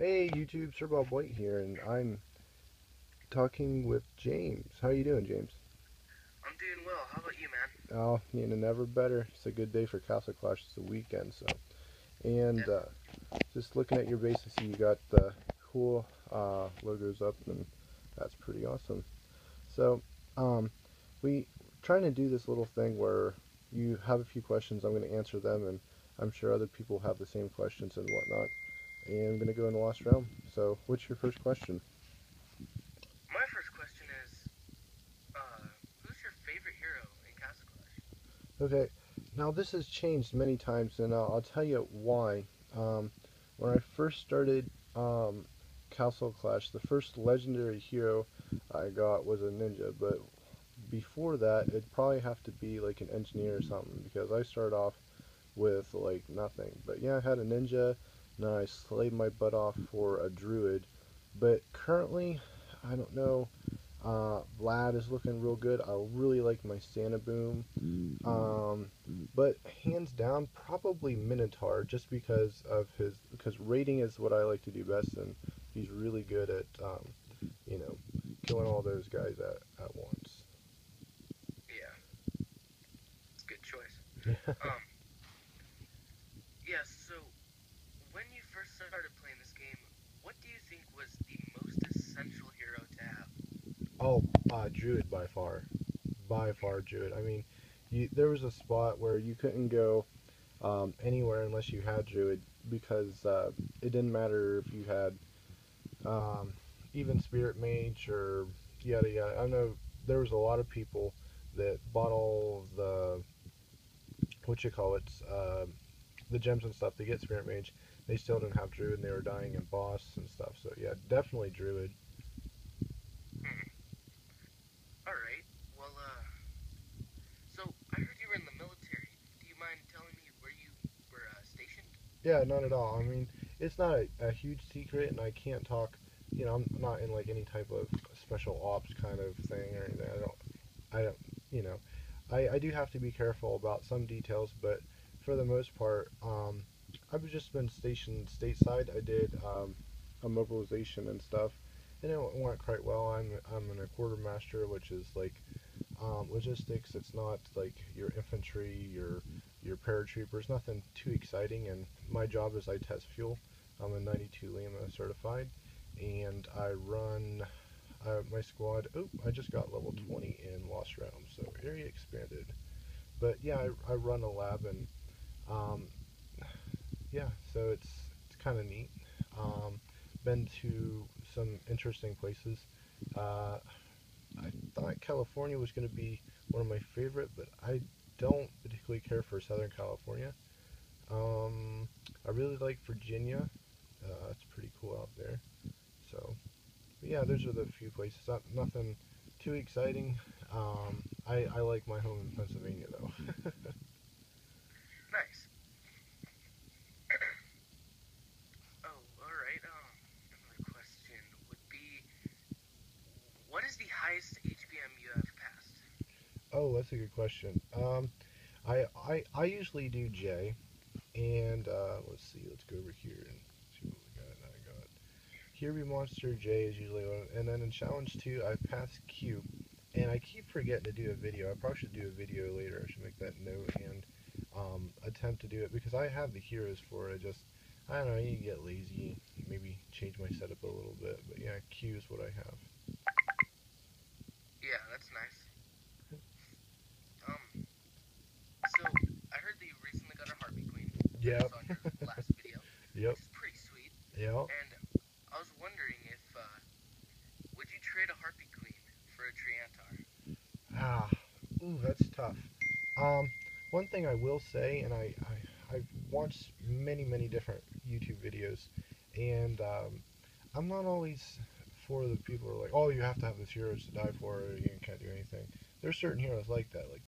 Hey YouTube, Sir Bob White here, and I'm talking with James. How you doing, James? I'm doing well. How about you, man? Oh, never better. It's a good day for Castle Clash. It's the weekend, so. And Definitely. just looking at your base, I see you got the cool logos up, and that's pretty awesome. So, um, we trying to do this little thing where you have a few questions, I'm going to answer them, and I'm sure other people have the same questions and whatnot. And I'm going to go in the Lost Realm. So, what's your first question? My first question is, who's your favorite hero in Castle Clash? Okay, now this has changed many times, and I'll tell you why. Um, when I first started Castle Clash, the first legendary hero I got was a ninja, but before that, it'd probably have to be like an engineer or something, because I started off with like nothing. But yeah, I had a ninja, and then I slaved my butt off for a druid. But currently, I don't know. Vlad is looking real good. I really like my Santa Boom. Um, but hands down, probably Minotaur, just because raiding is what I like to do best, and he's really good at you know killing all those guys at once. Yeah, it's a good choice. Um, yeah, so when you first started playing this game, what do you think was the most essential hero to have? Oh, Druid by far Druid. I mean, there was a spot where you couldn't go anywhere unless you had Druid because it didn't matter if you had um, even Spirit Mage or yada yada. I know there was a lot of people that bought all of the what you call it, the gems and stuff to get Spirit Mage. They still didn't have Druid, and they were dying in boss and stuff. So yeah, definitely Druid. Hmm. All right. Well, so I heard you were in the military. Do you mind telling me where you were stationed? Yeah, not at all. I mean, it's not a huge secret, and I can't talk. I'm not in like any type of special ops kind of thing or anything. I don't, you know, I do have to be careful about some details, but for the most part, I've just been stationed stateside. I did a mobilization and stuff, and it went quite well. I'm an a quartermaster, which is like logistics. It's not like your infantry, your paratroopers, nothing too exciting. And my job is I test fuel. I'm a 92 Lima certified, and I run my squad. Oh, I just got level 20 in Lost Realms, so area expanded. But yeah, I run a lab, and um, yeah, so it's kind of neat. Um, been to some interesting places. Uh, I thought California was going to be one of my favorite, but I don't particularly care for Southern California. Um, I really like Virginia. It's pretty cool out there. So, but yeah, those are the few places. Nothing too exciting. I like my home in Pennsylvania though. Nice. Oh, all right. Another question would be, what is the highest HPM you have passed? Oh, that's a good question. I usually do J, and let's see. Let's go over here and see what we got. I got Kirby Monster J is usually one, and then in Challenge 2, I passed Q, and I keep forgetting to do a video. I probably should do a video later. I should make that note and attempt to do it because I have the heroes for it. I don't know, you get lazy, maybe change my setup a little bit, but yeah, Q is what I have. Yeah, that's nice. Um, so I heard that you recently got a Harpy Queen. I just Yep, saw in your last video, yep, which is pretty sweet. yep. And I was wondering if would you trade a Harpy Queen for a Triantar? Ah, ooh, that's tough. Um, one thing I will say, and I've watched many different YouTube videos, and I'm not always for the people who are like, oh, you have to have this hero to die for, or you can't do anything. There's certain heroes like that, like